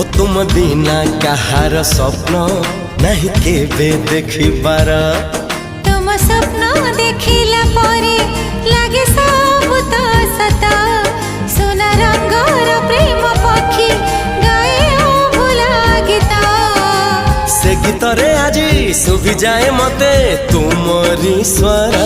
हो तुम बिना कहार स्वप्न नहीं केबे देखिबार। तुम स्वप्न देखिला परे लागे सब तो सता। सोना रंगर प्रेम पक्षी गाए भुला गीता। से गीत रे आज शुभि जाए मते तुमरी स्वर।